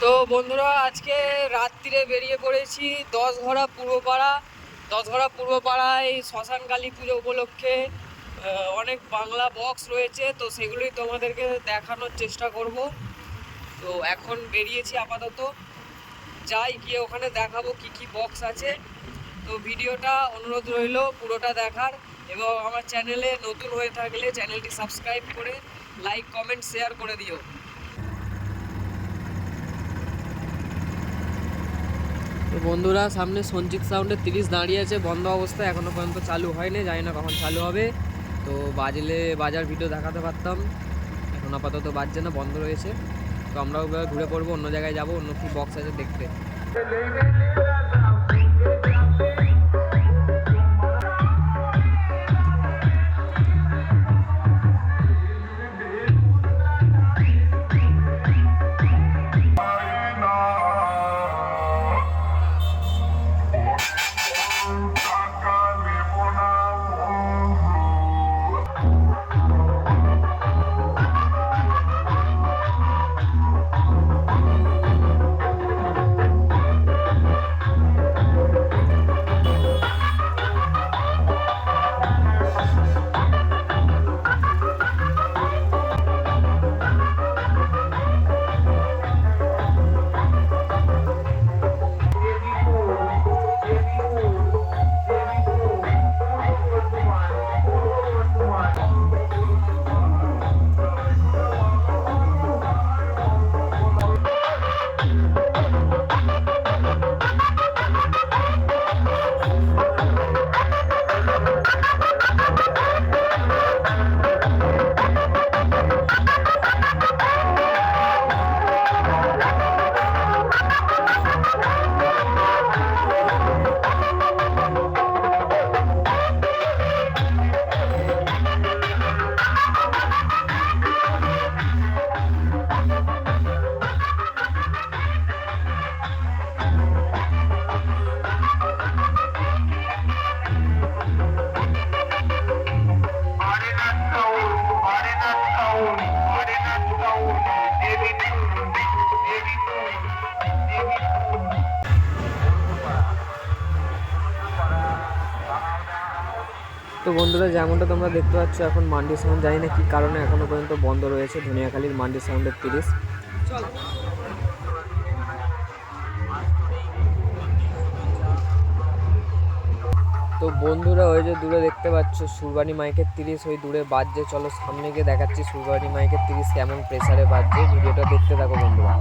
তো বন্ধুরা আজকে রাত্রিরে বেরিয়ে পড়েছি দশঘরা পূর্বপাড়ায় শ্মশান কালী পুজো উপলক্ষে অনেক বাংলা বক্স রয়েছে, তো সেগুলোই তোমাদেরকে দেখানোর চেষ্টা করব। তো এখন বেরিয়েছি, আপাতত যাই, গিয়ে ওখানে দেখাবো কি কি বক্স আছে। তো ভিডিওটা অনুরোধ রইল পুরোটা দেখার, এবং আমার চ্যানেলে নতুন হয়ে থাকলে চ্যানেলটি সাবস্ক্রাইব করে লাইক কমেন্ট শেয়ার করে দিও। তো বন্ধুরা সামনে সঞ্জিত সাউন্ডের 30 দাঁড়িয়ে আছে বন্ধ অবস্থায়, এখনও পর্যন্ত চালু হয়নি, জানি না কখন চালু হবে। তো বাজলে বাজার ভিডিও দেখাতে পারতাম, এখন আপাতত বাজছে না, বন্ধ রয়েছে। তো আমরাও ঘুরে পড়বো, অন্য জায়গায় যাব, অন্য কি বক্স আছে দেখতে। তো বন্ধুরা যেমনটা তোমরা দেখতে পাচ্ছ, এখন মান্ডি সাউন্ড, জানি না কী কারণে এখনও পর্যন্ত বন্ধ রয়েছে, ধনিয়াখালীর মান্ডি সাউন্ডের 30। তো বন্ধুরা ওই যে দূরে দেখতে পাচ্ছ সুরবানি মাইকের 30, ওই দূরে বাজছে। চলো সামনে গিয়ে দেখাচ্ছি সুরবানি মাইকের 30 কেমন প্রেসারে বাজছে, ভিডিওটা দেখতে থাকো বন্ধুরা।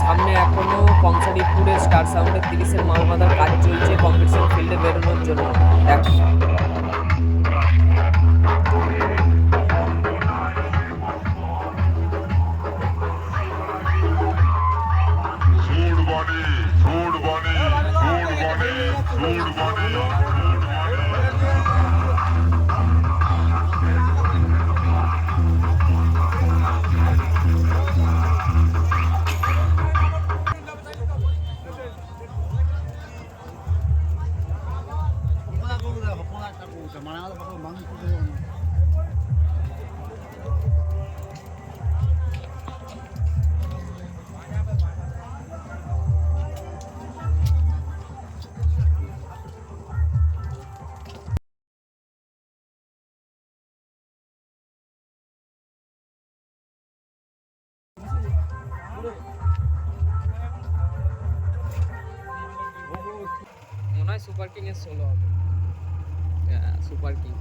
সামনে এখনো কংসারিপুরের স্টার সাউন্ডের 30-এর মাল বাঁধার কাজ চলছে কম্পিটিশন ফিল্ডে বেরোনোর জন্য। মনে হয় সুপার কিং এর 16 হবে। হ্যাঁ সুপার কিং,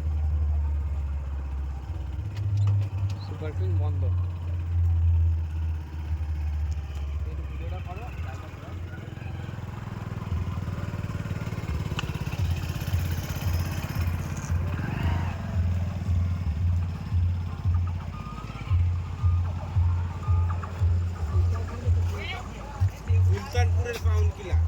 সুপার কিং বন্ধ। ভিডিওটা করো। সুলতানপুরের পাউন্ড কিলা।